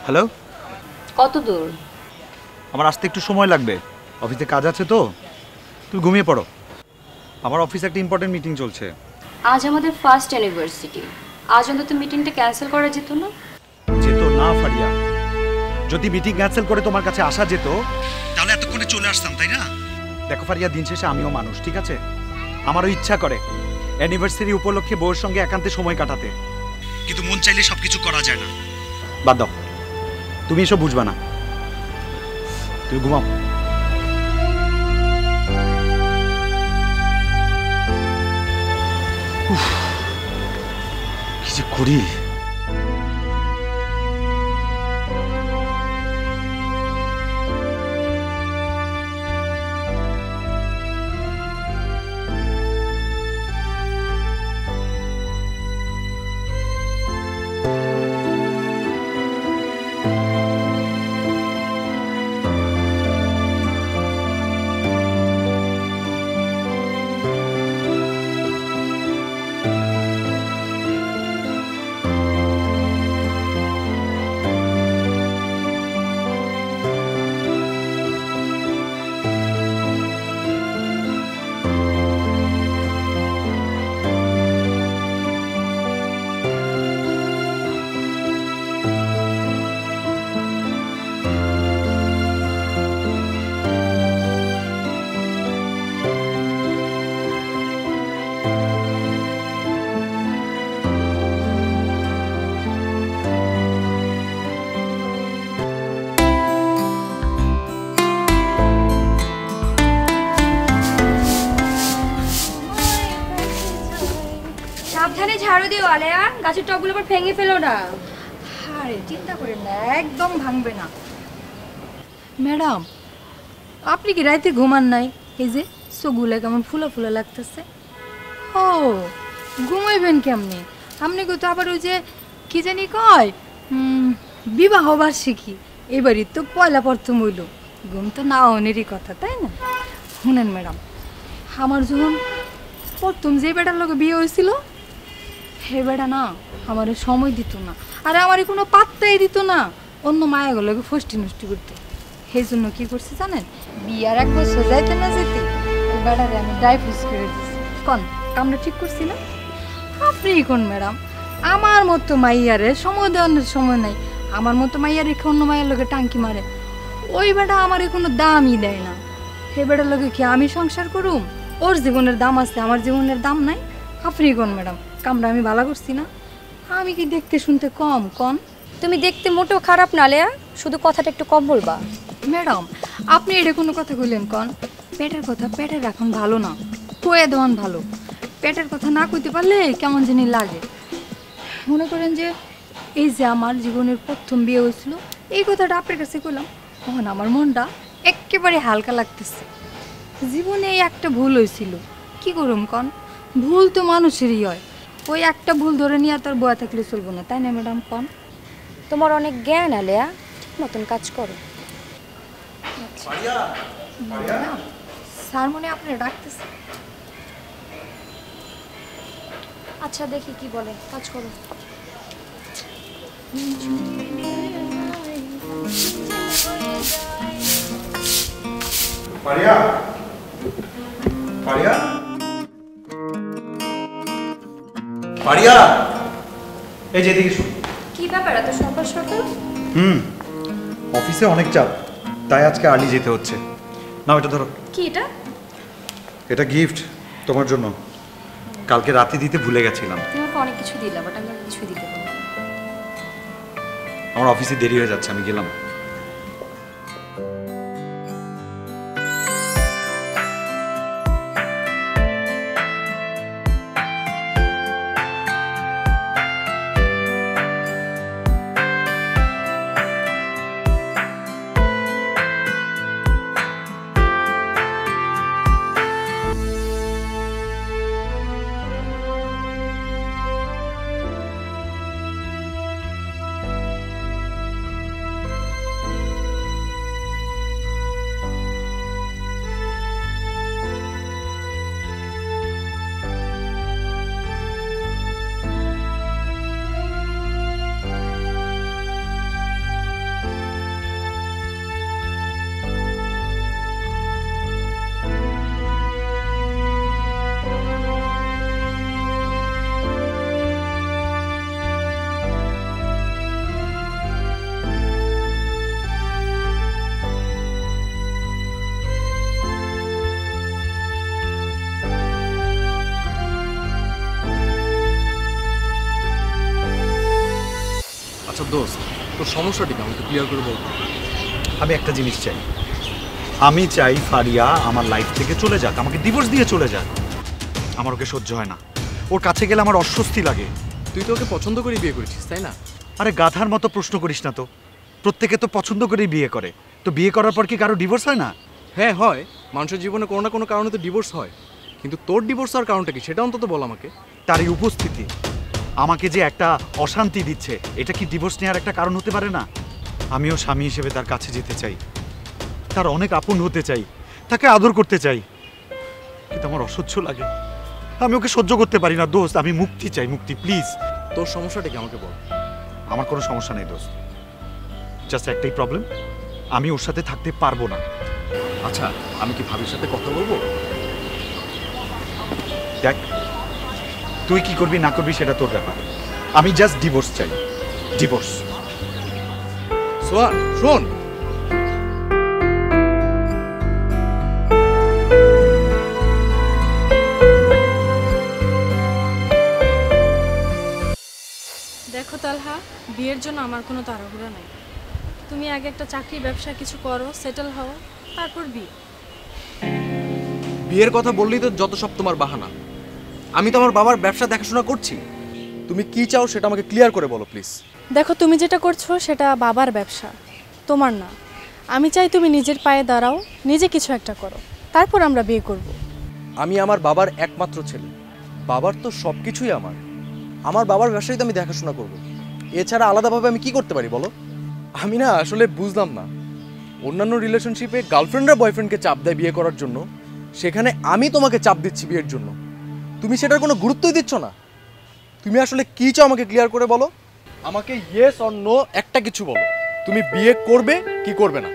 Hello, কত দূর? আমার আসতে একটু সময় লাগবে, অফিসে কাজ আছে তো। তুমি ঘুমিয়ে পড়ো, আমার অফিসে একটা ইম্পর্টেন্ট মিটিং চলছে। আজ আমাদের ফার্স্ট অ্যানিভার্সারি, আজ অন্তত মিটিংটা ক্যান্সেল করা যেত না? যেত না ফারিয়া, যদি মিটিং ক্যান্সেল করে তোমার কাছে আসা যেত তাহলে এতক্ষণে চলে আসতাম, তাই না? দেখো ফারিয়া, দিন শেষে আমিও মানুষ, ঠিক আছে? আমারও ইচ্ছা করে অ্যানিভার্সারি উপলক্ষে বউয়ের সঙ্গে একান্তে সময় কাটাতে, কিন্তু মন চাইলে সবকিছু করা যায় না। বাদ দাও, তুমি এসব বুঝবা না, তুমি ঘুমাও। কি যে করি। সাবধানে ঝাড়ু দিও আলেয়া, গাছের টবগুলো আবার ভেঙে ফেলো না। আরে চিন্তা করেন না, একদম ভাঙবে না। ম্যাডাম, আপনি কি রাতে ঘুমান নাই? এই যে চোখগুলো কেমন ফুলা ফুলা লাগতেছে। ও, ঘুমাইবেন কেমনে? আপনি তো আবার ওই যে কি জানি কয় বিবাহ বার্ষিকী, এবারই তো পয়লা প্রথম হইল, ঘুম তো না অনেরই কথা, তাই না? শুনেন ম্যাডাম, আমার যখন প্রথম যে বেটার লোক বিয়ে হয়েছিল, হে বেটা না আমার সময় দিত না, আর আমার কোনো পাত্তাই দিত না, অন্য মায়াগুলোকে ফষ্টি নষ্টি করতে। সেই জন্য কি করছে জানেন, বিয়ার এক বছর যাইতে না যেতে ওই বেটারে আমি ডাইভোর্স করে দিচ্ছি। কন কামটা ঠিক করছি না? আপনি কোন ম্যাডাম, আমার মতো মাইয়ারে সময় দেওয়ার সময় নাই, আমার মতো মাইয়া রেখে অন্য মায়ের লোকে টাঙ্কি মারে, ওই বেটা আমার কোনো দামই দেয় না। হে বেটার লোকে কি আমি সংসার করুম? ওর জীবনের দাম আছে, আমার জীবনের দাম নাই। আপনি কোন ম্যাডাম, কামটা আমি ভালো করছি না? আমি কি দেখতে শুনতে কম? কন তুমি দেখতে মোটেও খারাপ না আলেয়া, শুধু কথাটা একটু কম বলবা। ম্যাডাম, আপনি এটা কোনো কথা কইলেন? কন পেটের কথা পেটের এখন ভালো না, কয়ে দেওয়ান ভালো। পেটের কথা না কইতে পারলে কেমন জানি লাগে। মনে করেন যে এই যে আমার জীবনের প্রথম বিয়ে হয়েছিল, এই কথাটা আপনার কাছে কইলাম, তখন আমার মনটা একেবারে হালকা লাগতেছে। জীবনে এই একটা ভুল হয়েছিল, কি করুম কন? ভুল তো মানুষেরই হয়, ওই একটা ভুল ধরে নিয়ে তোর বয়া থাকলে চলবো না, তাই না ম্যাডাম? কন তোমার অনেক জ্ঞান আলেয়া, ঠিক মতন কাজ করো। স্যার মনে আপনি ডাকতেছে। আচ্ছা দেখি কি বলে, কাজ করো। ফারিয়া, ফারিয়া, ফারিয়া, এই যে এদিকে শুন। কি ব্যাপার এত সকাল সকাল? অফিসে অনেক চাপ, তাই আজকে আর্লি যেতে হচ্ছে। নাও এটা ধরো। কি এটা? এটা গিফট তোমার জন্য, কালকে রাতে দিতে ভুলে গেছিলাম। তুমি আমাকে অনেক কিছু দিলা, বাট আমি আর কিছুই দিতে পারবো না। আমার অফিসে দেরি হয়ে যাচ্ছে, আমি গেলাম। দোস্ত, তোর সমস্যাটি কি আমাকে ক্লিয়ার করে বল। আমি একটা জিনিস চাই, আমি চাই ফারিয়া আমার লাইফ থেকে চলে যাক, আমাকে ডিভোর্স দিয়ে চলে যাক। আমার ওকে সহ্য হয় না, ওর কাছে গেলে আমার অস্বস্তি লাগে। তুই তো ওকে পছন্দ করেই বিয়ে করেছিস, তাই না? আরে গাধার মতো প্রশ্ন করিস না তো, প্রত্যেকে তো পছন্দ করেই বিয়ে করে, তো বিয়ে করার পর কি কারো ডিভোর্স হয় না? হ্যাঁ হয়, মানুষের জীবনে কোনো না কোনো কারণে তো ডিভোর্স হয়, কিন্তু তোর ডিভোর্স হওয়ার কারণটা কি সেটা অন্তত বল আমাকে। তার এই উপস্থিতি আমাকে যে একটা অশান্তি দিচ্ছে, এটা কি ডিভোর্স নেওয়ার একটা কারণ হতে পারে না? আমিও স্বামী হিসেবে তার কাছে যেতে চাই, তার অনেক আপন হতে চাই, তাকে আদর করতে চাই, কিন্তু আমার অসহ্য লাগে, আমি ওকে সহ্য করতে পারি না দোস্ত। আমি মুক্তি চাই, মুক্তি প্লিজ। তোর সমস্যাটা কি আমাকে বল। আমার কোনো সমস্যা নেই দোস্ত, জাস্ট একটাই প্রবলেম, আমি ওর সাথে থাকতে পারবো না। আচ্ছা, আমি কি ভাবির সাথে কথা বলবো? দেখ, তুই কি করবি না করবি সেটা তোর ব্যাপার, আমি জাস্ট ডিভোর্স চাই, ডিভোর্স। সোহান শোন, দেখো তালহা, বিয়ের জন্য আমার কোনো তাড়াহুড়া নাই। তুমি আগে একটা চাকরি ব্যবসা কিছু করো, সেটেল হও, তারপর বিয়ে। বিয়ের কথা বললেই তো যত সব তোমার বাহানা। আমি তো আমার বাবার ব্যবসা দেখাশোনা করছি, তুমি কি চাও সেটা আমাকে ক্লিয়ার করে বলো প্লিজ। দেখো, তুমি যেটা করছো সেটা বাবার ব্যবসা, তোমার না। আমি চাই তুমি নিজের পায়ে দাঁড়াও, নিজে কিছু একটা করো, তারপর আমরা বিয়ে করব। আমি আমার বাবার একমাত্র ছেলে, বাবার তো সব কিছুই আমার। আমার বাবার ব্যবসায় তো আমি দেখাশোনা করব, এছাড়া আলাদাভাবে আমি কি করতে পারি বলো? আমি না আসলে বুঝলাম না, অন্যান্য রিলেশনশিপে গার্লফ্রেন্ডরা বয়ফ্রেন্ডকে চাপ দেয় বিয়ে করার জন্য, সেখানে আমি তোমাকে চাপ দিচ্ছি বিয়ের জন্য, তুমি সেটার কোনো গুরুত্বই দিচ্ছ না। তুমি আসলে কি চাও আমাকে ক্লিয়ার করে বলো, আমাকে ইয়েস অর নো একটা কিছু বলো। তুমি বিয়ে করবে কি করবে না,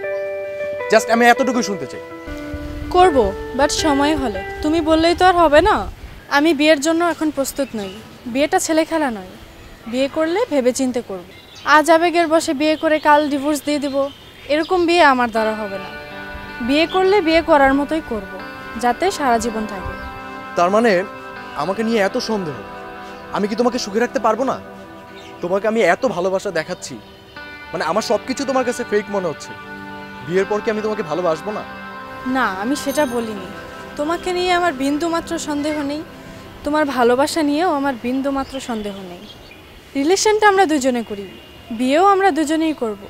জাস্ট আমি এতটুকুই শুনতে চাই। করব, বাট সময় হলে। তুমি বললেই তো আর হবে না। আমি বিয়ের জন্য এখন প্রস্তুত নই। বিয়েটা ছেলে খেলা নয়, বিয়ে করলে ভেবেচিন্তে করব। আজ আবেগের বসে বিয়ে করে কাল ডিভোর্স দিয়ে দিব, এরকম বিয়ে আমার দ্বারা হবে না। বিয়ে করলে বিয়ে করার মতোই করব, যাতে সারা জীবন থাকে। তার মানে আমাকে নিয়ে এত সন্দেহ, আমি কি তোমাকে সুখে রাখতে পারবো না? তোমাকে আমি এত ভালোবাসা দেখাচ্ছি, মানে আমার সব কিছু তোমার কাছে ফেক মনে হচ্ছে, বিয়ের পর কি আমি তোমাকে ভালোবাসবো না? না, আমি সেটা বলিনি। তোমাকে নিয়ে আমার বিন্দুমাত্র সন্দেহ নেই, তোমার ভালোবাসা নিয়েও আমার বিন্দুমাত্র সন্দেহ নেই। রিলেশনটা আমরা দুজনে করি, বিয়েও আমরা দুজনেই করব।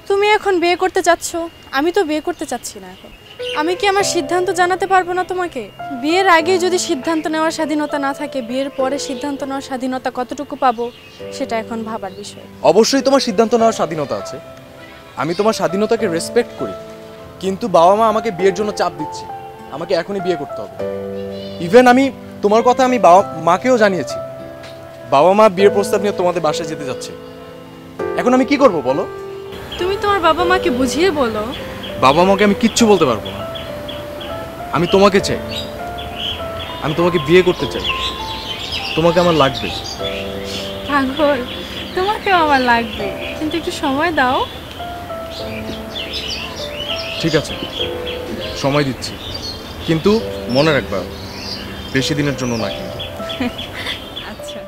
তুমি এখন বিয়ে করতে চাচ্ছ, আমি তো বিয়ে করতে চাচ্ছি না। এখন আমি কি আমার সিদ্ধান্ত জানাতে পারবো না তোমাকে? বিয়ের আগে যদি সিদ্ধান্ত নেওয়ার স্বাধীনতা না থাকে, বিয়ের পরে সিদ্ধান্ত নেওয়ার স্বাধীনতা কতটুকু পাবো সেটা এখন ভাবার বিষয়। অবশ্যই তোমার সিদ্ধান্ত নেওয়ার স্বাধীনতা আছে, আমি তোমার স্বাধীনতাকে রেসপেক্ট করি, কিন্তু বাবা মা আমাকে বিয়ের জন্য চাপ দিচ্ছে, আমাকে এখনই বিয়ে করতে হবে। ইভেন আমি তোমার কথা আমি বাবা মাকেও জানিয়েছি, বাবা মা বিয়ের প্রস্তাব নিয়ে তোমাদের বাসায় যেতে যাচ্ছে। এখন আমি কি করব বলো? তুমি তোমার বাবা মাকে বুঝিয়ে বলো। বাবা মাকে আমি কিচ্ছু বলতে পারবো না, আমি তোমাকে চাই, আমি তোমাকে বিয়ে করতে চাই, তোমাকে আমার লাগবে। পাগল, তোমাকেও আমার লাগবে, কিন্তু একটু সময় দাও। ঠিক আছে, সময় দিচ্ছি, কিন্তু মনে রাখবা বেশি দিনের জন্য না কিন্তু। আচ্ছা।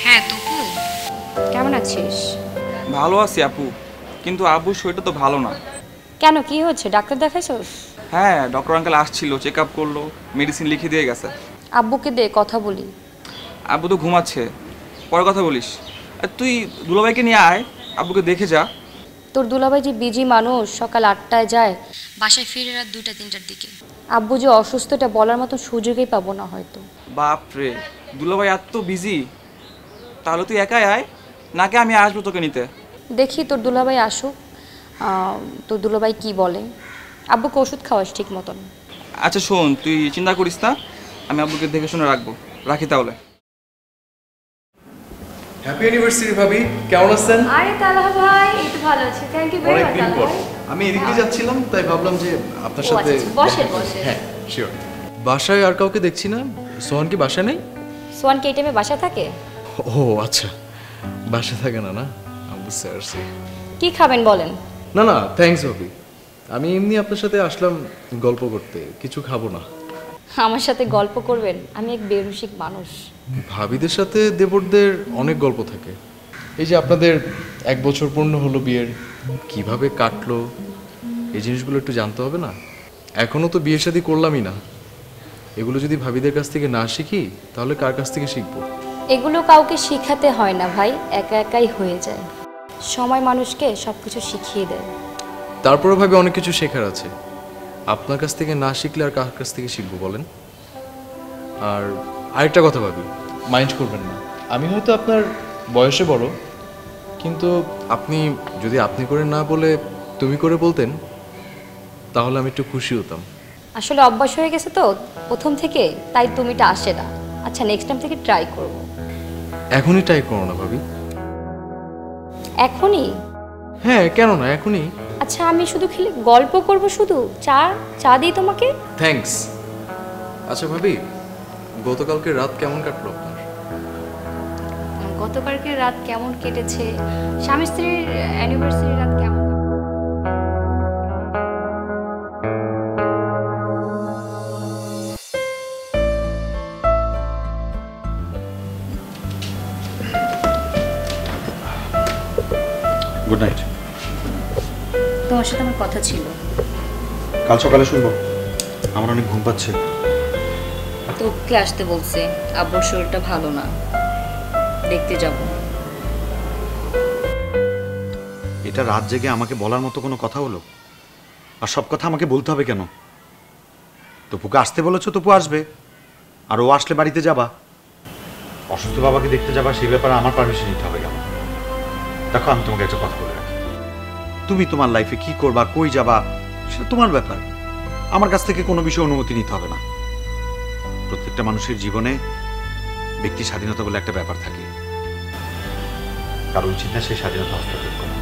হ্যাঁ তপু, কেমন আছিস? ভালো আছি আপু, কিন্তু আব্বুর শরীরটা তো ভালো না। কেন, কি হচ্ছে? ডাক্তার দেখাইছস? হ্যাঁ, ডক্টর আঙ্কেল আসছিল, চেক আপ করলো, মেডিসিন লিখে দিয়ে গেছে। আব্বুকে দে, কথা বলি। আব্বু তো ঘুমাচ্ছে, পরে কথা বলিস। আর তুই দুলাভাইকে নিয়ে আয়, আব্বুকে দেখে যা। তোর দুলাভাই যে বিজি মানুষ, সকাল 8টায় যায়, বাসায় ফিরে রাত 2টা-3টার দিকে। আব্বু যে অসুস্থ এটা বলার মতো সুযোগই পাবো না হয়তো। বাপ রে, দুলাভাই এত বিজি, তাহলে তুই একাই আয়, নাকি আমি আসবো তোকে নিতে? দেখি তোর দুলাভাই আসুক, তোর দুলাভাই কি বলে। আব্বুকে ওষুধ খাওয়াস ঠিক মতন। আচ্ছা শোন, তুই চিন্তা করিস না, আমি আব্বুকে দেখে শুনে রাখবো। রাখি তাহলে। হ্যাপি অ্যানিভার্সারি ভাবি, কেমন আছেন? আরে তালহা ভাই, এই তো ভালো আছি, থ্যাংক ইউ ভেরি মাচ। অনেকদিন পর আমি এদিকে যাচ্ছিলাম, তাই ভাবলাম যে আপনার সাথে বসে বসে। হ্যাঁ শিওর। বাসায় আর কাউকে দেখছি না। সোহান কি বাসায় নেই? সোয়ান কি এই টাইমে বাসা থাকে? ও আচ্ছা, বাসায় থাকে না, না আমি বুঝতে পারছি। কি খাবেন বলেন? না না থ্যাঙ্কস ভাবি, আমি এমনি আপনার সাথে আসলাম গল্প করতে, কিছু খাবো না। আমার সাথে গল্প করবেন? আমি এক বেরসিক মানুষ। ভাবিদের সাথে দেবরদের অনেক গল্প থাকে। এই যে আপনাদের 1 বছর পূর্ণ হলো বিয়ের, কিভাবে কাটলো এই জিনিসগুলো একটু জানতে হবে না? এখনো তো বিয়ে শাদী করলামই না, এগুলো যদি ভাবিদের কাছ থেকে না শিখি তাহলে কার কাছ থেকে শিখবো? এগুলো কাউকে শিখাতে হয় না ভাই, একা একাই হয়ে যায়। সময় মানুষকে সব কিছু শিখিয়ে দেয়। তারপরে ভাবি অনেক কিছু শেখার আছে, আপনার কাছ থেকে না শিখলে আর কার কাছ থেকে শিখবো বলেন? আর আরেকটা কথা ভাবি, মাইন্ড করবেন না, আমি হয়তো আপনার বয়সে বড়, কিন্তু আপনি যদি আপনি করে না বলে তুমি করে বলতেন তাহলে আমি একটু খুশি হতাম। আসলে অভ্যাস হয়ে গেছে তো প্রথম থেকে, তাই তুমিটা আসে না। আচ্ছা নেক্সট টাইম থেকে ট্রাই করব। এখনই ট্রাই করো না ভাবি। এখনই? হ্যাঁ কেন না, এখনই। আচ্ছা আমি শুধু খেলে গল্প করব, শুধু চা চা দিই তোমাকে? থ্যাঙ্কস। আচ্ছা ভাবি, গতকালকে রাত কেমন কাটলো আপনার? গতকালকের রাত কেমন কেটেছে? স্বামী স্ত্রীর অ্যানিভার্সারি রাত কেমন? Good night. তোমার সাথে আমার কথা ছিল। কাল সকালে শুনবো, আমার অনেক ঘুম পাচ্ছে। তোকে আসতে বলছে, আব্বুর শরীরটা ভালো না, দেখতে যাব। এটা রাত জেগে আমাকে বলার মতো কোনো কথা হলো? আর সব কথা আমাকে বলতে হবে কেন? তপুকে আসতে বলেছো, তপু আসবে, আর ও আসলে বাড়িতে যাবা। অসুস্থ বাবাকে দেখতে যাবা, সেই ব্যাপারে আমার পারমিশন নিতে হবে কেন? দেখো আমি তোমাকে একটা কথা বলে রাখি, তুমি তোমার লাইফে কি করবা, কই যাবা, সেটা তোমার ব্যাপার। আমার কাছ থেকে কোনো বিষয়ে অনুমতি নিতে হবে না। প্রত্যেকটা মানুষের জীবনে ব্যক্তি স্বাধীনতা বলে একটা ব্যাপার থাকে, কারো উচিত না সেই স্বাধীনতা হস্তক্ষেপ করা।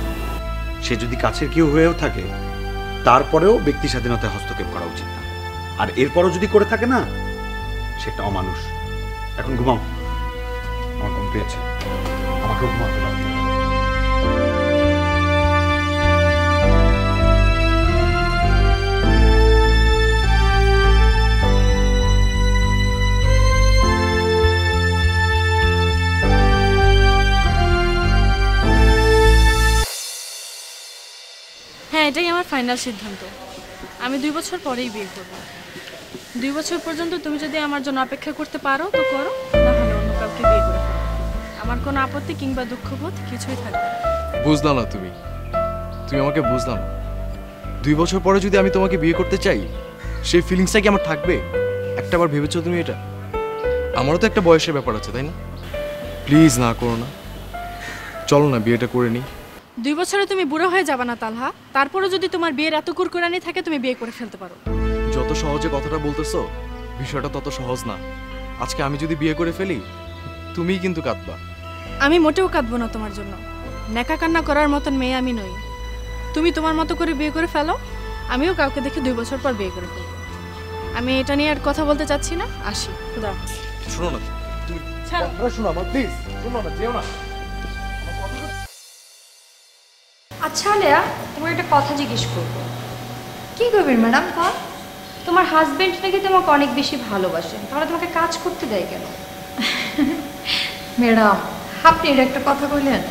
সে যদি কাছের কেউ হয়েও থাকে, তারপরেও ব্যক্তি স্বাধীনতায় হস্তক্ষেপ করা উচিত না। আর এরপরও যদি করে থাকে না, সেটা অমানুষ। এখন ঘুমাও, আমার ঘুম পেয়েছে, আমাকেও ঘুমাতে দাও। হ্যাঁ, এটাই আমার ফাইনাল সিদ্ধান্ত। আমি 2 বছর পরেই বিয়ে করব। 2 বছর পর্যন্ত তুমি যদি আমার জন্য অপেক্ষা করতে পারো তো করো, না হলে অন্য কাউকে বিয়ে করে ফেলো। আমার কোনো আপত্তি কিংবা দুঃখবোধ কিছুই থাকবে না। বুঝলাম না তুমি আমাকে বুঝলাম না। 2 বছর পরে যদি আমি তোমাকে বিয়ে করতে চাই, সেই ফিলিংসটা কি আমার থাকবে? একটাবার ভেবেছো তুমি এটা? আমারও তো একটা বয়সের ব্যাপার আছে, তাই না? প্লিজ না করো না, চলো না বিয়েটা করে নিই। 2 বছরে তুমি বুড়ো হয়ে যাবে না তালহা। তারপরে যদি তোমার বিয়ের এত কুরকুরানি থাকে, তুমি বিয়ে করে ফেলতে পারো। যত সহজে কথাটা বলতেছো, বিষয়টা তত সহজ না। আজকে আমি যদি বিয়ে করে ফেলি, তুমিই কিন্তু কাঁদবা। আমি মোটেও কাঁদবো না তোমার জন্য। নেকা কান্না করার মতন মেয়ে আমি নই। তুমি তোমার মতো করে বিয়ে করে ফেলো, আমিও কাউকে দেখে 2 বছর পর বিয়ে করে ফেলবো। আমি এটা নিয়ে আর কথা বলতে চাচ্ছি না, আসি। খুদা হাফেজ। শোনো না তুমি, ছাড়ো। শোনো আমার, প্লিজ শোনো না, যেও না। আচ্ছা আলেয়া, তোমার একটা কথা জিজ্ঞেস করবো। কি করবেন ম্যাডাম? তোমার হাজবেন্ড নাকি তোমাকে অনেক বেশি ভালোবাসে, তাহলে তোমাকে কাজ করতে দেয় কেন? ম্যাডাম, আপনি এটা একটা কথা কইলেন।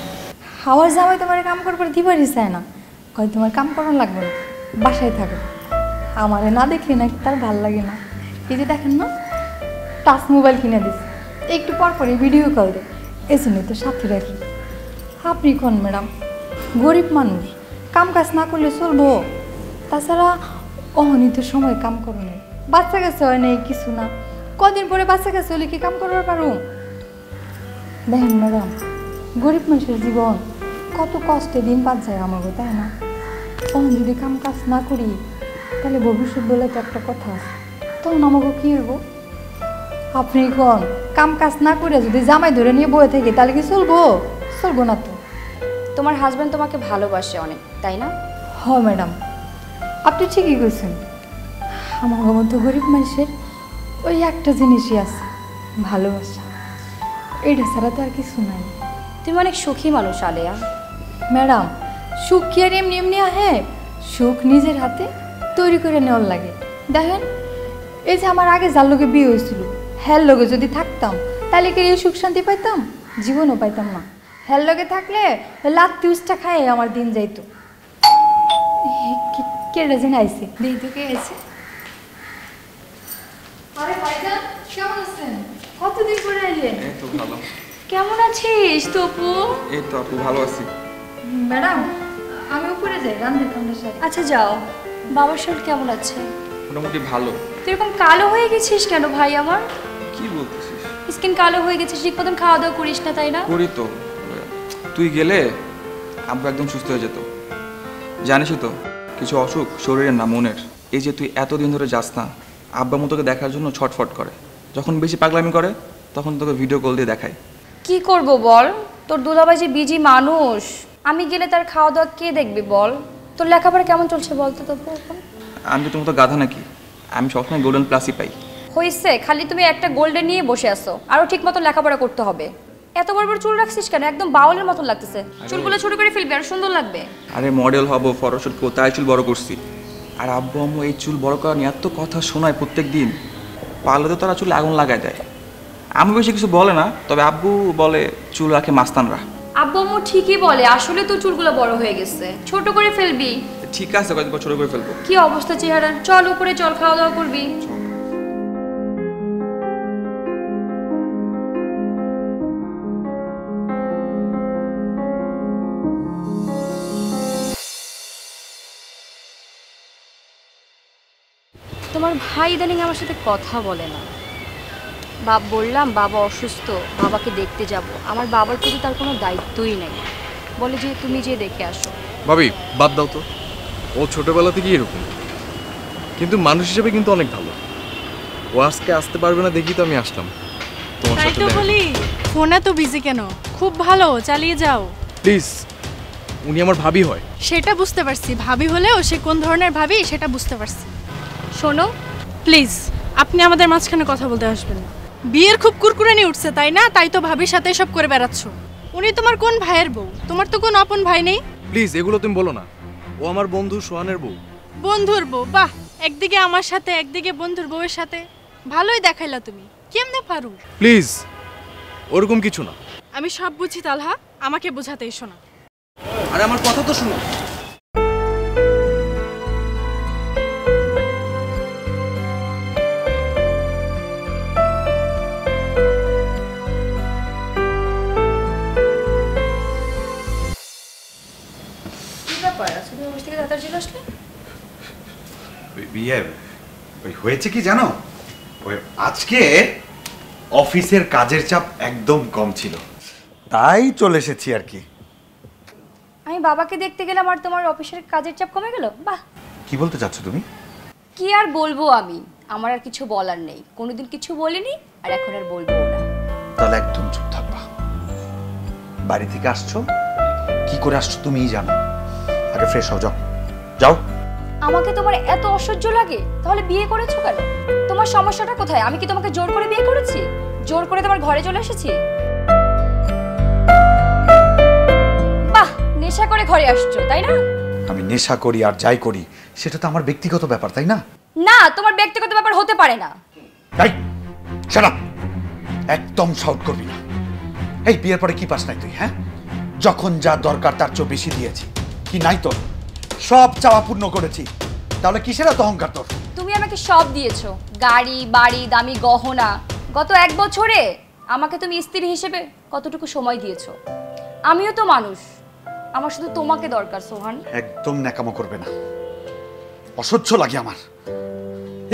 হাওয়ার জামাই তোমার কাম করবার দিবারই চায় না, কয় তোমার কাম করার লাগবে না, বাসায় থাকো। আমারে না দেখলে নাকি তার ভাল লাগে না। এই যে দেখেন না, টাচ মোবাইল কিনে দিচ্ছে, একটু পর পরে ভিডিও কল দেয়, এই জন্যই তো সাথে রাখি। আপনি কোন ম্যাডাম, গরিব মানুষ, কাম কাজ না করলে চলবো? তাছাড়া অহনিত সময় কাম করো নেই, বাচ্চা কাছে হয় নাই কিছু না, কদিন পরে বাচ্চা কাছে হলে কি কাম করবার পারো? দেখেন ম্যাডাম, গরিব মানুষের জীবন কত কষ্টে দিন পার যায় আমাকে, তাই না? তখন যদি কাম কাজ না করি, তাহলে ভবিষ্যৎ বলে তো একটা কথা আছে, তখন আমাকে কী হইব? আপনি কোন কাম কাজ না করে যদি জামাই ধরে নিয়ে বয়ে থাকি, তাহলে কি চলবো? চলবো না তো। তোমার হাজবেন্ড তোমাকে ভালোবাসে অনেক, তাই না? হ ম্যাডাম, আপনি ঠিকই কইছেন। আমার মতো গরিব মানুষের ওই একটা জিনিসই আছে, ভালোবাসা। এইটা ছাড়া তো আর কিছু নাই। তুমি অনেক সুখী মানুষ আলেয়া। ম্যাডাম, সুখ কি আর এমনি এমনি আহে? সুখ নিজের হাতে তৈরি করে নেওয়ার লাগে। দেখেন, এই যে আমার আগে যার লোকে বিয়ে হয়েছিল, হ্যার লোকে যদি থাকতাম তাহলে কি এই সুখ শান্তি পাইতাম? জীবনও পাইতাম না। হ্যার লোকে থাকলে লাত্তি উস্টা খায় আমার দিন যাইতো। কেডা যেন আইছে, দিই তো কে আইছে? আরে ভাইজান, কেমন আছেন? কতদিন পরে আইলেন? এই তো ভালো। কেমন আছিস তপু? এই তো আপু ভালো আছি। ম্যাডাম, আমি উপরে যাই, রান্নার কামড়ের সাথে। আচ্ছা যাও। বাবার শরীর কেমন আছে? মোটামুটি ভালো। তুই এরকম কালো হয়ে গেছিস কেন ভাই আমার? কি বলতেছিস? স্কিন কালো হয়ে গেছিস, ঠিক মতন খাওয়া দাওয়া করিস না, তাই না? করি তো। তুই গেলে আব্বু একদম সুস্থ হয়ে যেত। জানিসই তো, কিছু অসুখ শরীরের না মনের। এই যে তুই এতদিন ধরে যাস না, আব্বা মতোকে দেখার জন্য ছটফট করে। যখন বেশি পাগলামি করে তখন তোকে ভিডিও কল দিয়ে দেখায়। কি করব বল, তোর দুলাভাই যে বিজি মানুষ, আমি গেলে তার খাওয়া দাওয়া কে দেখবি বল? তোর লেখাপড়া কেমন চলছে বল তো তপু এখন? আমি কি তোমার তো গাধা নাকি? আমি সবসময় গোল্ডেন প্লাসই পাই। হইছে, খালি তুমি একটা গোল্ডেন নিয়ে বসে আছো। আরো ঠিক মতো লেখাপড়া করতে হবে। এত বড় বড় চুল রাখছিস কেন? একদম বাউলের মতন লাগতেছে। চুলগুলো ছোট করে ফেলবি, আর সুন্দর লাগবে। আরে মডেল হব, ফটোশুট করবো, তাই চুল বড় করছি। আর আব্বু আম্মু এই চুল বড় করা নিয়ে এত কথা শোনায় প্রত্যেক দিন। পারলে তো তারা চুলে আগুন লাগায় দেয়। আমি বেশি কিছু বলে না, তবে আব্বু বলে চুল রাখে মাস্তানরা। আব্বু আম্মু ঠিকই বলে, আসলে তো চুলগুলো বড় হয়ে গেছে, ছোট করে ফেলবি। ঠিক আছে, কয়েকবার ছোট করে ফেলবো। কি অবস্থা চেহারা? চল উপরে চল, খাওয়া দাওয়া করবি। তোমার ভাই ইদানিং আমার সাথে কথা বলে না। বললাম বাবা অসুস্থ, বাবাকে দেখতে যাব। আমার বাবার প্রতি তার কোনো দায়িত্বই নেই। বলে যে তুমি যে দেখে আসো। ভাবি বাদ দাও তো, ও ছোটবেলা থেকেই এরকম, কিন্তু মানুষ হিসেবে কিন্তু অনেক ভালো। ও আজকে আসতে পারবে না দেখি তো আমি আসলাম তোমার তাই সাথে তো বলি, ফোন এত বিজি কেন? খুব ভালো, চালিয়ে যাও। প্লিজ, উনি আমার ভাবি হয়। সেটা বুঝতে পারছি, ভাবি হলেও সে কোন ধরনের ভাবি সেটা বুঝতে পারছি। শোনো প্লিজ, আপনি আমাদের মাঝখানে কথা বলতে আসবেন না। বিয়ের খুব কুরকুরানি উঠছে তাই না? তাই তো ভাবির সাথে সব করে বেড়াচ্ছ। উনি তোমার কোন ভাইয়ের বউ? তোমার তো কোনো আপন ভাই নেই। প্লিজ এগুলো তুমি বলো না। ও আমার বন্ধু সোহানের বউ। বন্ধুর বউ? বাহ, একদিকে আমার সাথে একদিকে বন্ধুর বউয়ের সাথে, ভালোই দেখাইলা তুমি। কেমনে পারো? প্লিজ, ওরকম কিছু না। আমি সব বুঝি তালহা, আমাকে বোঝাতে এসো না। আরে আমার কথা তো শুনো। বিয়ে হয়েছে কি জানো, ওই আজকে অফিসের কাজের চাপ একদম কম ছিল, তাই চলে এসেছি আর কি। আমি বাবাকে দেখতে গেলাম আর তোমার অফিসের কাজের চাপ কমে গেল। বাহ, কি বলতে চাচ্ছ তুমি? কি আর বলবো আমি, আমার আর কিছু বলার নেই। কোনোদিন কিছু বলিনি আর এখন আর বলবো না। তাহলে একদম চুপ থাকবা। বাড়ি থেকে আসছো, কি করে আসছো তুমিই জানো। আগে ফ্রেশ হও, যাও যাও। আমাকে তোমার এত অসহ্য লাগে, তাহলে বিয়ে করেছো কেন? তোমার সমস্যাটা কোথায়? আমি কি তোমাকে জোর করে বিয়ে করেছি? জোর করে তোমার ঘরে চলে এসেছি? বাহ, নেশা করে ঘরে আসছো তাই না? আমি নেশা করি আর যাই করি সেটা তো আমার ব্যক্তিগত ব্যাপার, তাই না? না, তোমার ব্যক্তিগত ব্যাপার হতে পারে না। তাই শাট আপ, একদম শাউট করবি না। এই বিয়ের পরে কি পাস নাই তুই? হ্যাঁ, যখন যা দরকার তার চেয়ে বেশি দিয়েছি, কি নাই তোর? সব চাওয়া পূর্ণ করেছি, তাহলে কিসের এত অহংকার তোর? তুমি আমাকে সব দিয়েছো, গাড়ি বাড়ি দামি গহনা। গত 1 বছরে আমাকে তুমি স্ত্রী হিসেবে কতটুকু সময় দিয়েছো? আমিও তো মানুষ, আমার শুধু তোমাকে দরকার সোহান। একদম ন্যাকামো করবে না, অসহ্য লাগে আমার।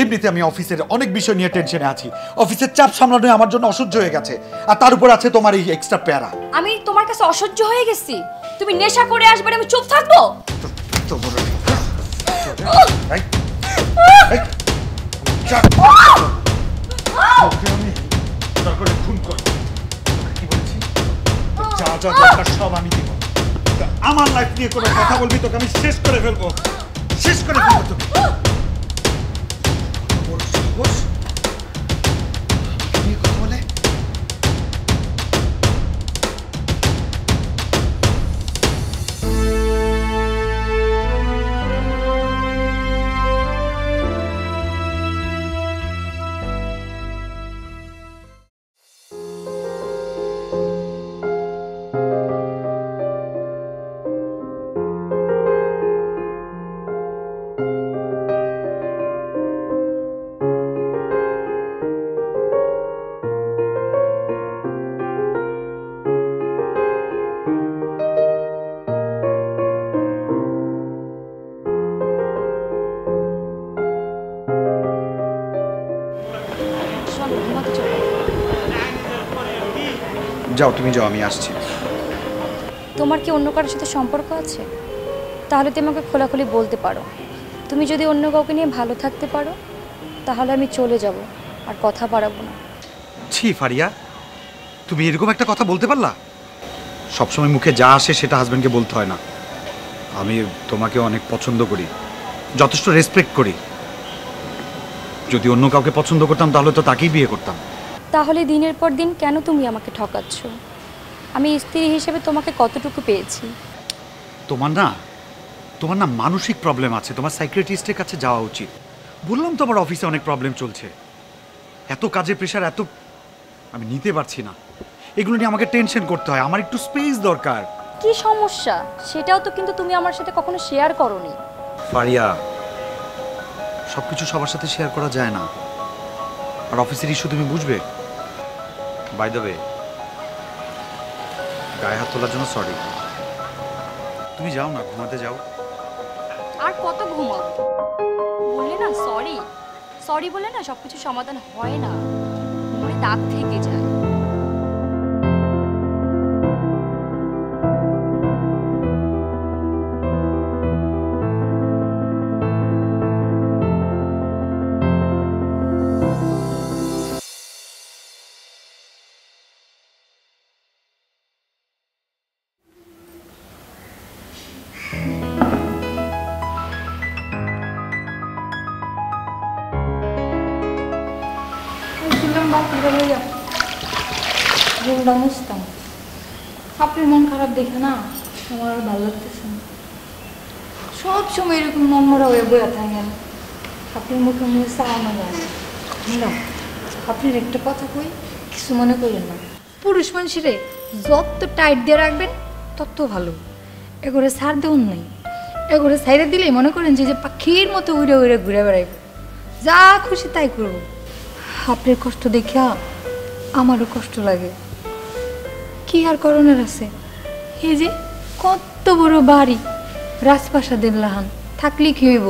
এমনিতে আমি অফিসের অনেক বিষয় নিয়ে টেনশনে আছি, অফিসের চাপ সামলানো আমার জন্য অসহ্য হয়ে গেছে, আর তার উপর আছে তোমার এই এক্সট্রা প্যারা। আমি তোমার কাছে অসহ্য হয়ে গেছি? তুমি নেশা করে আসবে, আমি চুপ থাকবো? সব আমি দিব। আমার লাইফ নিয়ে কোনো কথা বলবি তোকে আমি শেষ করে ফেলবো, শেষ করে ফেলবো তোকে। যাও তুমি যাও, আমি আসছি। তোমার কি অন্য কারোর সাথে সম্পর্ক আছে? তাহলে তুমি আমাকে খোলাখুলি বলতে পারো। তুমি যদি অন্য কাউকে নিয়ে ভালো থাকতে পারো তাহলে আমি চলে যাব, আর কথা বাড়াবো না। ছি ফারিয়া, তুমি এরকম একটা কথা বলতে পারলা? সবসময় মুখে যা আসে সেটা হাজব্যান্ডকে বলতে হয় না। আমি তোমাকে অনেক পছন্দ করি, যথেষ্ট রেসপেক্ট করি। যদি অন্য কাউকে পছন্দ করতাম তাহলে তো তাকেই বিয়ে করতাম। তাহলে দিনের পর দিন কেন তুমি আমাকে ঠকাচ্ছ? আমি স্ত্রী হিসেবে তোমাকে কতটুকু পেয়েছি? তোমার না মানসিক প্রবলেম আছে, তোমার সাইকিয়াট্রিস্টের কাছে যাওয়া উচিত। বললাম তো আমার অফিসে অনেক প্রবলেম চলছে, এত কাজের প্রেশার, এত আমি নিতে পারছি না। এগুলো নিয়ে আমাকে টেনশন করতে হয়, আমার একটু স্পেস দরকার। কি সমস্যা সেটাও তো কিন্তু তুমি আমার সাথে কখনো শেয়ার করোনি। ফারিয়া, সবকিছু সবার সাথে শেয়ার করা যায় না, আর অফিসের ইস্যু তুমি বুঝবে। বাই দ্য ওয়ে, গায়ে হাত তোলার জন্য সরি। তুমি যাও না, ঘুমাতে যাও। আর কত ঘুমাবো? বললে না সরি, সরি বলে না সবকিছু সমাধান হয় না, মনে দাগ থেকে যায়। আপনার মন খারাপ দেখে না আমার আর ভালো লাগতেছে না। সব সময় এরকম মনমরা হয়ে বয়ে থাকেন, আপনার মুখে মুখে চাওয়ানো যায় না। ম্যাডাম, আপনার একটা কথা কই, কিছু মনে করেন না। পুরুষ মানুষেরে যত টাইট দিয়ে রাখবেন তত ভালো। এগুলো ছাড় দেউন নাই, এগুলো ছাইড়ে দিলেই মনে করেন যে পাখির মতো উড়ে উড়ে ঘুরে বেড়াইব, যা খুশি তাই করব। আপনার কষ্ট দেখিয়া আমারও কষ্ট লাগে। কি আর করণের আছে? এই যে কত বড় বাড়ি, রাজপ্রাসাদের লাহান, থাকলে কি হইব?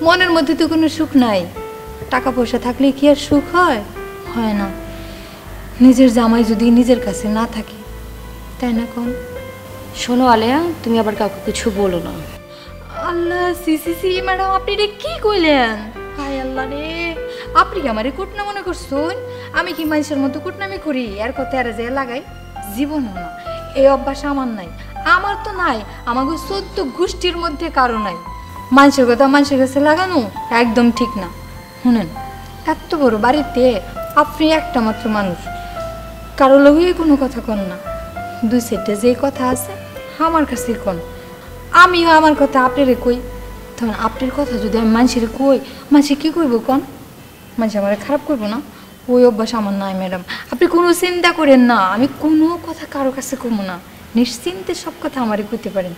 মনের মধ্যে তো কোনো সুখ নাই। টাকা পয়সা থাকলে কি আর সুখ হয়? হয় না। নিজের জামাই যদি নিজের কাছে না থাকে, তাই না কোন? শোনো আলেয়া, তুমি আবার কাউকে কিছু বলো না। আল্লাহ, সি সি সি ম্যাডাম, আপনি রে কি কইলেন? হায় আল্লাহ রে, আপনি কি আমারে কুটনা মনে করছেন? আমি কি মানুষের মতো কুটনামি করি? এর কথা এর যে লাগাই জীবন না, এই অভ্যাস আমার নাই। আমার তো নাই, আমাকে 14 গোষ্ঠীর মধ্যে কারো নাই। মানুষের কথা মানুষের কাছে লাগানো একদম ঠিক না। শুনেন, এত বড় বাড়িতে আপনি একটা মাত্র মানুষ, কারো লগে কোনো কথা কন না। দুই সাইডে যে কথা আছে আমার কাছে কোন, আমিও আমার কথা আপনারে কই। তখন আপনার কথা যদি আমি মানুষের কই, মানুষে কি কইব কোন? মানুষ আমার খারাপ করবো না? ওই অভ্যাস আমার নাই ম্যাডাম, আপনি কোনো চিন্তা করেন না। আমি কোনো কথা কারো কাছে কমো না, নিশ্চিন্তে সব কথা আমারই কইতে পারেন।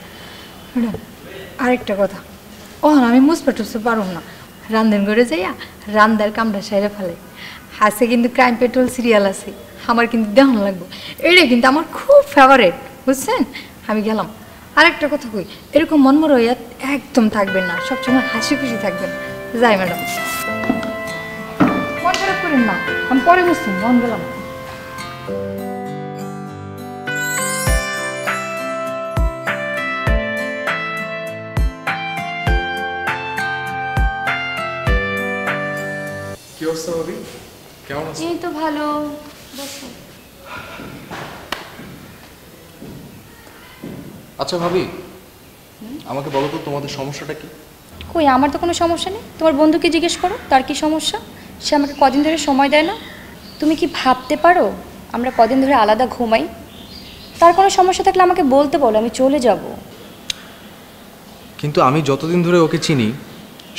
ম্যাডাম, আরেকটা কথা, আমি মুসপা টুসতে পারব না। রান্ধন করে যাইয়া রান্দার কামড়া সাইরে ফেলে হাসে, কিন্তু ক্রাইম পেট্রোল সিরিয়াল আছে, আমার কিন্তু দেহন লাগবে। এটা কিন্তু আমার খুব ফেভারেট, বুঝছেন? আমি গেলাম। আরেকটা কথা কই, এরকম মনমর হইয়া একদম থাকবেন না, সবসময় হাসি খুশি থাকবেন। যাই ম্যাডাম, মন খারাপ করেন না, আমি পরে বুঝছি। মন গেলাম। কি অবস্থা ভাবি, কেমন আছো? এই তো ভালো, বসো। আচ্ছা ভাবি, আমাকে বলো তো তোমাদের সমস্যাটা কি? কই, আমার তো কোনো সমস্যা নেই। তোমার বন্ধুকে জিজ্ঞেস করো তার কি সমস্যা। সে আমাকে কদিন ধরে সময় দেয় না। তুমি কি ভাবতে পারো আমরা কদিন ধরে আলাদা ঘুমাই? তার কোনো সমস্যা থাকলে আমাকে বলতে বলো, আমি চলে যাব। কিন্তু আমি যতদিন ধরে ওকে চিনি,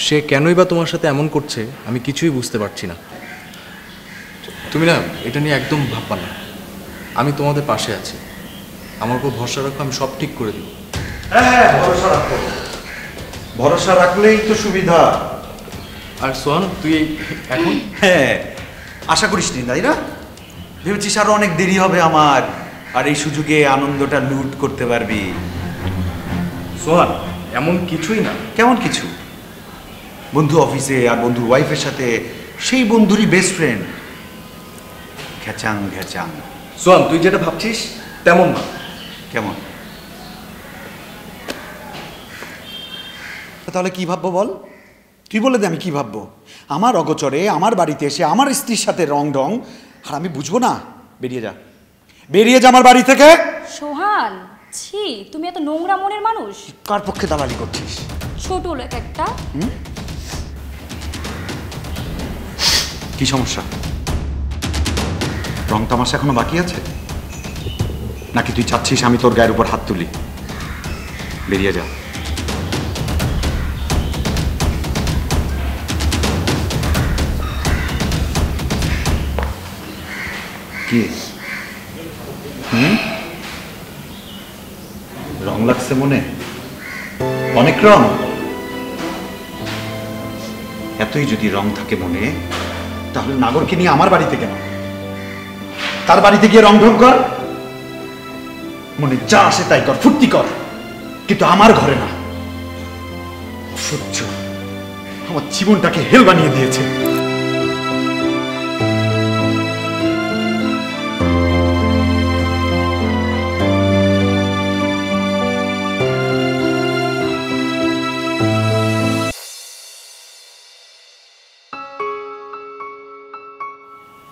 সে কেনই বা তোমার সাথে এমন করছে আমি কিছুই বুঝতে পারছি না। তুমি না এটা নিয়ে একদম ভাববা না, আমি তোমাদের পাশে আছি। আমার উপর ভরসা রাখো, আমি সব ঠিক করে দেব। হ্যাঁ, ভরসা রাখো। ভরসা রাখলেই তো সুবিধা। আর সোহান, তুই এখন? হ্যাঁ, আশা করিস নি, তাই না? ভেবেছিস আরো অনেক দেরি হবে আমার, আর এই সুযোগে আনন্দটা লুট করতে পারবি। সোহান, এমন কিছুই না। কেমন কিছু? বন্ধু অফিসে আর বন্ধুর ওয়াইফের সাথে সেই বন্ধুরই বেস্ট ফ্রেন্ড, ঘ্যাচাং ঘ্যাচাং। সোহান, তুই যেটা ভাবছিস তেমন না। কেমন? তাহলে কি ভাববো বল? তুই বলে দে আমি কি ভাববো? আমার অগোচরে আমার বাড়িতে এসে আমার স্ত্রীর সাথে রং ঢং, আর আমি বুঝবো না? বেরিয়ে যা, বেরিয়ে যা আমার বাড়ি থেকে। সোহান, ছি, তুমি এত নোংরা মনের মানুষ? কার পক্ষে দালালি করছিস? ছোট লোক একটা। কি সমস্যা? রং তামাশা এখনো বাকি আছে নাকি তুই চাচ্ছিস আমি তোর গায়ের উপর হাত তুলি? বেরিয়ে যা। কি রং লাগছে মনে? অনেক রং? এতই যদি রং থাকে মনে, তাহলে নাগরকে নিয়ে আমার বাড়িতে কেন? তার বাড়িতে গিয়ে রং ঢং কর, মনে যা আসে তাই কর, ফুর্তি কর, কিন্তু আমার ঘরে না। অসহ্য, আমার জীবনটাকে হেল বানিয়ে দিয়েছে।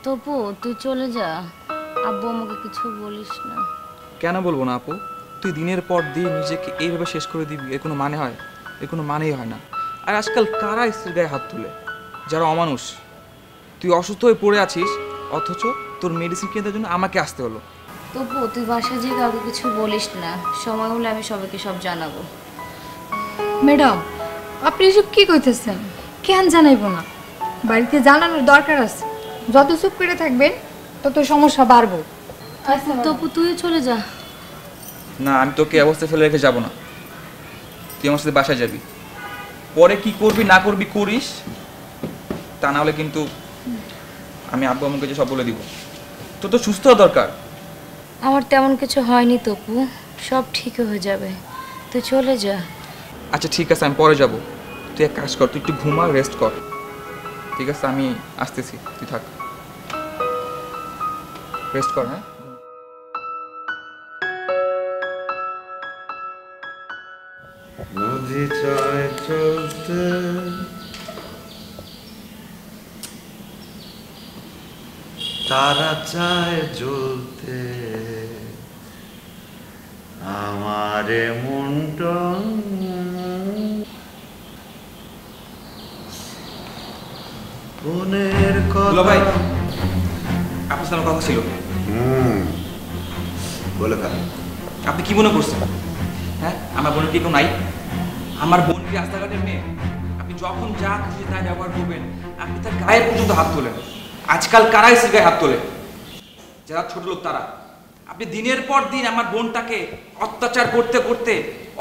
তপু, তুই চলে যা, আব্বু আমাকে কিছু বলিস না। কেন বলবো না আপু? তুই দিনের পর দিন নিজেকে এইভাবে শেষ করে দিবি, এর কোনো মানে হয়? এর কোনো মানেই হয় না। আর আজকাল কারা স্ত্রীর গায়ে হাত তুলে? যারা অমানুষ। তুই অসুস্থ হয়ে পড়ে আছিস, অথচ তোর মেডিসিন কিনতে জন্য আমাকে আসতে হলো। তপু, তুই বাসা যেয়ে কাউকে কিছু বলিস না, সময় হলে আমি সবাইকে সব জানাবো। ম্যাডাম, আপনি এসব কি কইতেছেন? কেন জানাইবো না? বাড়িতে জানানোর দরকার আছে। যত চুপ করে থাকবেন তত সমস্যা বাড়বো। তপু, তুই চলে যা। না, আমি তোকে অবস্থায় ফেলে রেখে যাবো না। তুই আমার সাথে বাসায় যাবি। পরে কি করবি না করবি করিস, তা না হলে কিন্তু আমি আব্বু আম্মুকে যে সব বলে দিব। তোর তো সুস্থ হওয়া দরকার। আমার তেমন কিছু হয়নি তপু, সব ঠিক হয়ে যাবে, তুই চলে যা। আচ্ছা ঠিক আছে, আমি পরে যাব। তুই এক কাজ কর, তুই একটু ঘুমা, রেস্ট কর। ঠিক আছে, আমি আসতেছি, তুই থাক, রেস্ট কর। হ্যাঁ, নদী চায় চলতে, তারা চায় জ্বলতে, আমারে মনটা মনের দুলা ভাই, কথা। আপনার সাথে আমার কথা ছিল। বলে ফেল। আপনি কি মনে করছেন? হ্যাঁ, আমার বোনের কি কেউ নাই? আমার বোন কি রাস্তাঘাটের মেয়ে? আপনি যখন যা খুশি তাই ব্যবহার করবেন, আপনি তার গায়ে পর্যন্ত হাত তোলেন। আজকাল কারা স্ত্রীর গায়ে হাত তোলে? যারা ছোট লোক তারা। আপনি দিনের পর দিন আমার বোনটাকে অত্যাচার করতে করতে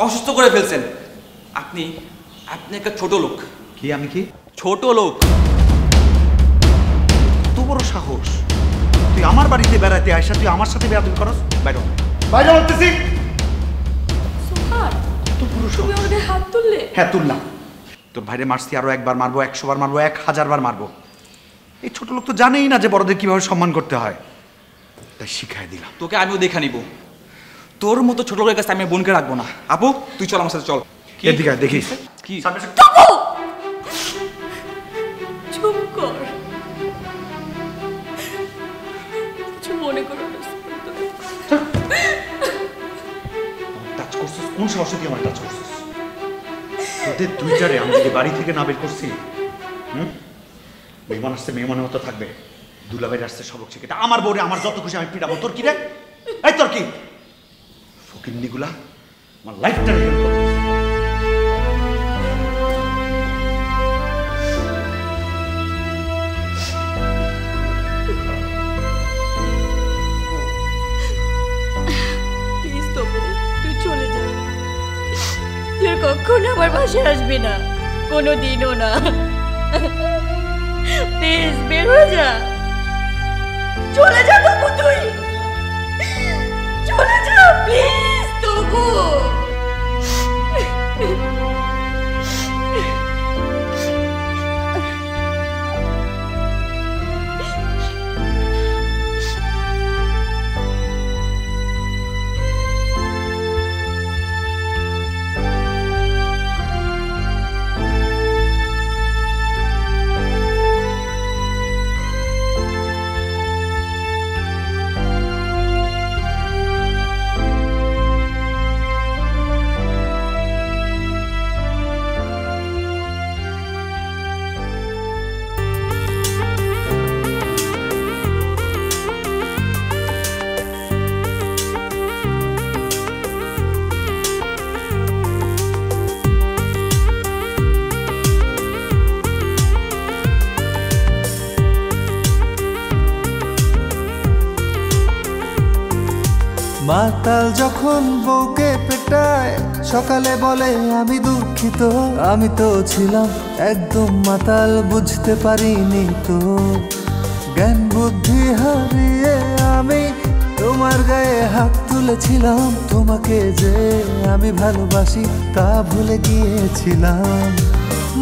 অসুস্থ করে ফেলছেন। আপনি আপনি একটা ছোট লোক। কি? আমি কি ছোট লোক? এত বড় সাহস! তুই আমার বাড়িতে বেড়াতে আইসা তুই আমার সাথে বেয়াদবি করস? বাইরে বাইরে বলতেছি। সোহান, তো পুরুষ তুমি আমাদের হাত তুললে? হ্যাঁ, তুললাম। তোর ভাইরে মারছি, আরো একবার মারবো, 100 বার মারবো, 1000 বার মারবো। এই ছোট লোক তো জানেই না যে বড়দের কিভাবে সম্মান করতে হয়, তাই শিখাই দিলাম। তোকে আমিও দেখা নিব। তোর মতো ছোট লোকের কাছে আমি বোনকে রাখবো না। আপু, তুই চল আমার সাথে, চল। এদিকে আয়, দেখিস কি? চুপ কর, কিছু মনে করো না। টাচ করছিস? কোন সাহসে তুই আমার টাচ করছিস? তোদের দুইটারে আমি যদি বাড়ি থেকে না বের করছি, মেহমান আসছে মেহমানের মতো থাকবে, দুলাভাইয়ের আসছে সবক শিখে, আমার বউরে আমার যত খুশি আমি পিটাবো। তোর কি রে? এই তোর কি? ফকিন্নিগুলা আমার লাইফটা হেল্প করে। প্লিজ তবু তুই চলে যা। তুই আর কখনো আমার বাসায় আসবি না, কোনো দিনও না। প্লিজ বের হয়ে যা, চলে যা তবু, তুই চলে যা প্লিজ তবু। মাতাল যখন বউকে পেটায়, সকালে বলে আমি দুঃখিত। আমি তো ছিলাম একদম মাতাল, বুঝতে পারিনি তো। জ্ঞান বুদ্ধি হারিয়ে আমি তোমার গায়ে হাত তুলেছিলাম। তোমাকে যে আমি ভালোবাসি তা ভুলে গিয়েছিলাম।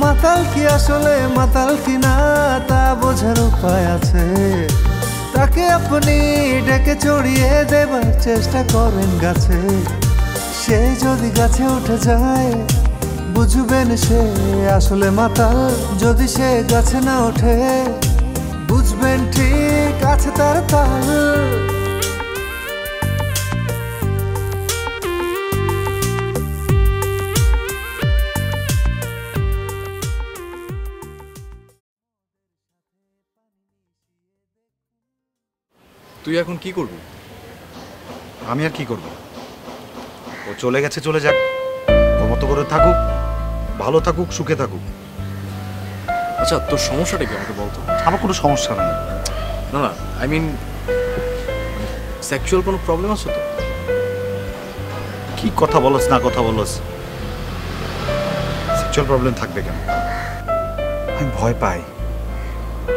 মাতাল কি আসলে মাতাল কি না তা বোঝার উপায় আছে? তাকে আপনি ডেকে চড়িয়ে দেবার চেষ্টা করেন গাছে। সে যদি গাছে উঠে যায় বুঝবেন সে আসলে মাতাল। যদি সে গাছে না ওঠে বুঝবেন ঠিক আছে তার তাল। তুই এখন কি করবি? আমি আর কি করব? ও চলে গেছে, চলে যাক, ওর মতো করে থাকুক, ভালো থাকুক, সুখে থাকুক। আচ্ছা, তোর সমস্যাটা কি আমাকে বলতো। আমার কোনো সমস্যা নাই। না না, আই মিন সেক্সুয়াল কোনো প্রবলেম আছে তো? কি কথা বলস না কথা বলস, সেক্সুয়াল প্রবলেম থাকবে কেন? আমি ভয় পাই,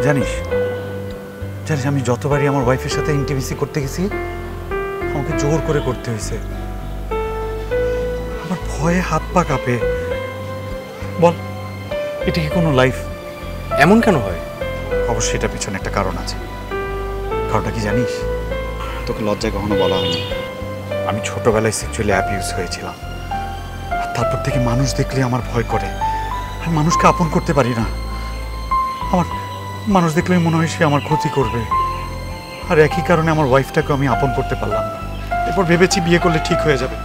জানিস জানিস আমি যতবারই আমার ওয়াইফের সাথে ইন্টিমেসি করতে গেছি আমাকে জোর করে করতে হয়েছে। আমার ভয়ে হাত পা কাঁপে। বল, এটা কি কোনো লাইফ? এমন কেন হয়? অবশ্যই এটা পিছনে একটা কারণ আছে। কারণটা কি জানিস? তোকে লজ্জায় কখনো বলা হয়নি। আমি ছোটবেলায় সেক্সুয়ালি অ্যাবিউজ হয়েছিলাম, আর তারপর থেকে মানুষ দেখলে আমার ভয় করে। আমি মানুষকে আপন করতে পারি না। আমার মানুষ দেখলেই মনে হয় সে আমার ক্ষতি করবে। আর একই কারণে আমার ওয়াইফটাকে আমি আপন করতে পারলাম না। এরপর ভেবেছি বিয়ে করলে ঠিক হয়ে যাবে,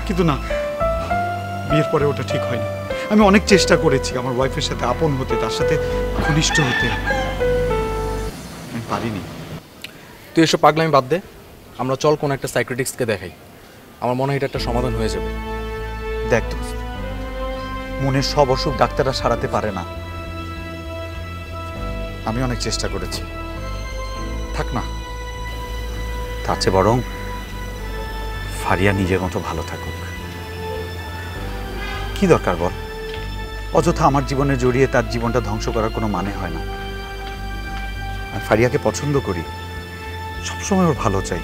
কিন্তু না, বিয়ের পরে ওটা ঠিক হয়নি। আমি অনেক চেষ্টা করেছি আমার ওয়াইফের সাথে আপন হতে, তার সাথে ঘনিষ্ঠ হতে, আমি পারিনি। তুই এসব পাগলামি বাদ দে, আমরা চল কোন একটা সাইকিয়াট্রিস্টকে দেখাই। আমার মনে হয় এটা একটা সমাধান হয়ে যাবে। দেখ দোস্ত, মনের সব অসুখ ডাক্তাররা সারাতে পারে না। আমি অনেক চেষ্টা করেছি, থাক না, তার চেয়ে বরং ফারিয়া নিজের মতো ভালো থাকুক। কি দরকার বল? অযথা আমার জীবনে জড়িয়ে তার জীবনটা ধ্বংস করার কোনো মানে হয় না। আমি ফারিয়াকে পছন্দ করি, সবসময় ওর ভালো চাই,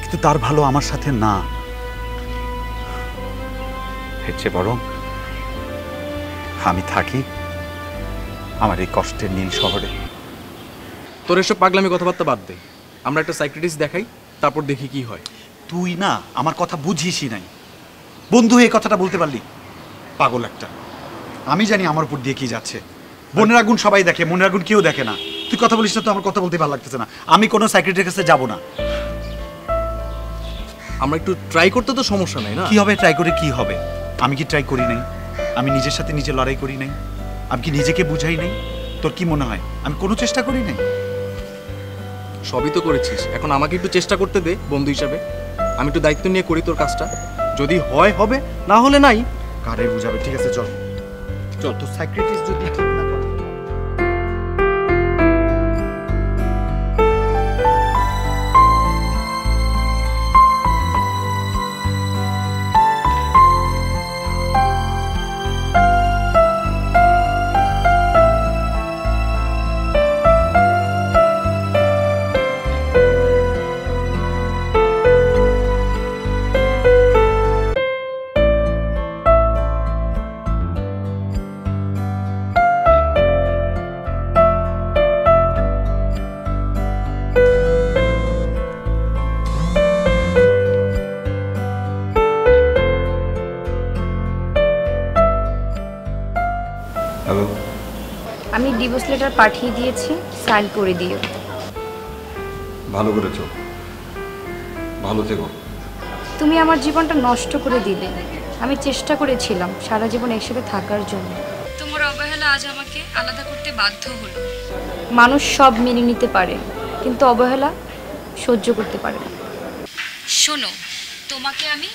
কিন্তু তার ভালো আমার সাথে না। এর চেয়ে বরং আমি থাকি আমার এই কষ্টের নীল শহরে। তোর এসব পাগলামি কথাবার্তা বাদ দে, আমরা একটা সাইকিয়াট্রিস্ট দেখাই, তারপর দেখি কি হয়। তুই না আমার কথা বুঝিসই নাই। বন্ধু এই কথাটা বলতে পারলি? পাগল একটা। আমি জানি আমার উপর দিয়ে কি যাচ্ছে। মনের আগুন সবাই দেখে, মনের আগুন কেউ দেখে না। তুই কথা বলিস না তো, আমার কথা বলতে ভালো লাগতেছে না। আমি কোনো সাইকিয়াট্রিস্টের কাছে যাব না। আমরা একটু ট্রাই করতে তো সমস্যা নাই না? কি হবে ট্রাই করে? কি হবে? আমি কি ট্রাই করি নাই? আমি নিজের সাথে নিজে লড়াই করি নাই? আমি কি নিজেকে বুঝাই নাই? তোর কি মনে হয় আমি কোনো চেষ্টা করি নাই? সবই তো করেছিস, এখন আমাকে একটু চেষ্টা করতে দে বন্ধু হিসাবে। আমি একটু দায়িত্ব নিয়ে করি তোর কাজটা। যদি হয় হবে, না হলে নাই। কারে বুঝাবে? ঠিক আছে, চল চল। তো সাইকিয়াট্রিস্ট যদি ঠিক না করে। হ্যালো, আমি ডিভোর্স লেটার পাঠিয়ে দিয়েছি, সাইন করে দিও। ভালো করেছো, ভালো থেকো। তুমি আমার জীবনটা নষ্ট করে দিলে। আমি চেষ্টা করেছিলাম সারা জীবন একসাথে থাকার জন্য। তোমার অবহেলা আজ আমাকে আলাদা করতে বাধ্য হলো। মানুষ সব মেনে নিতে পারে, কিন্তু অবহেলা সহ্য করতে পারে না। শোনো, তোমাকে আমি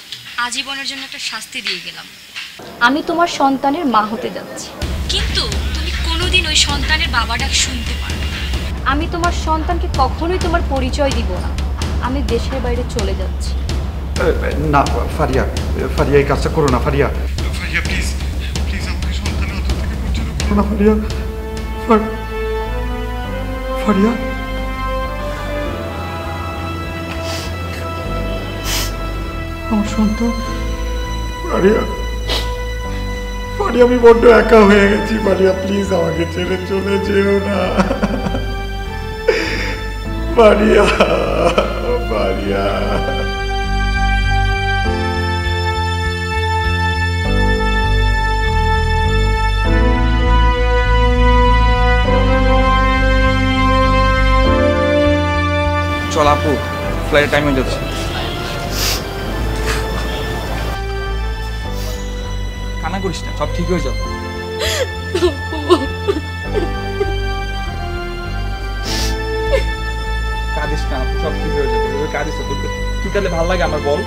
আজীবনের জন্য একটা শাস্তি দিয়ে গেলাম। আমি তোমার সন্তানের মা হতে যাচ্ছি, কিন্তু তুমি কোনোদিন ওই সন্তানের বাবা ডাক শুনতে পারো না। আমি তোমার সন্তানকে কখনোই তোমার পরিচয় দিব না। আমি দেশের বাইরে চলে যাচ্ছি। না ফারিয়া, ফারিয়া এই কাজটা করো না ফারিয়া। ফারিয়া প্লিজ প্লিজ আমাকে সন্তানের অন্তর থেকে বঞ্চিত করো না ফারিয়া। ফারিয়া আমার সন্তান। ফারিয়া ফারিয়া আমি বড্ড একা হয়ে গেছি ফারিয়া, প্লিজ আমাকে ছেড়ে চলে যেও না ফারিয়া। ফারিয়া চল আপু, ফ্লাইটের টাইম হয়ে যাচ্ছে। কান্না করিস না, সব ঠিক হয়ে যাবে। কাঁদিস না আপু, সব ঠিক হয়ে যাবে। কাঁদিস না, তুই তাহলে ভালো লাগে আমার বল।